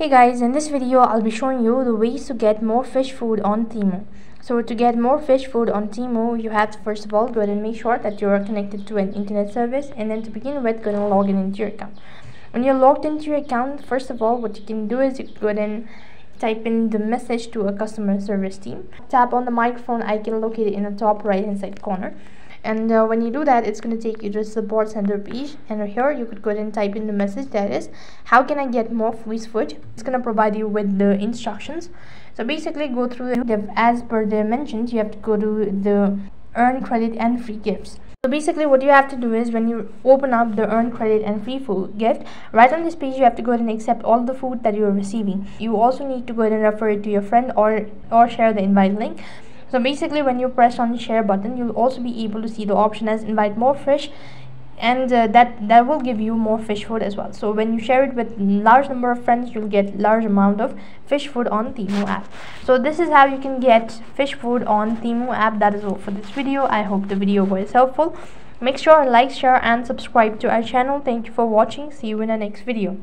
Hey guys, in this video I'll be showing you the ways to get more fish food on Temu. So to get more fish food on Temu, you have to first of all go ahead and make sure that you're connected to an internet service, and then to begin with, go ahead and log into your account. When you're logged into your account, first of all, what you can do is you go ahead and type in the message to a customer service team. Tap on the microphone icon located in the top right hand side corner. And when you do that, it's going to take you to the support center page, and here you could go ahead and type in the message that is, how can I get more fish food? It's going to provide you with the instructions. So basically go through the, as per the mentions, you have to go to the earn credit and free gifts. So basically what you have to do is, when you open up the earn credit and free food gift, right on this page you have to go ahead and accept all the food that you are receiving. You also need to go ahead and refer it to your friend or share the invite link. So basically when you press on the share button, you'll also be able to see the option as invite more fish, and that will give you more fish food as well. So when you share it with large number of friends, you'll get large amount of fish food on Temu app. So this is how you can get fish food on Temu app. That is all for this video. I hope the video was helpful. Make sure to like, share and subscribe to our channel. Thank you for watching. See you in the next video.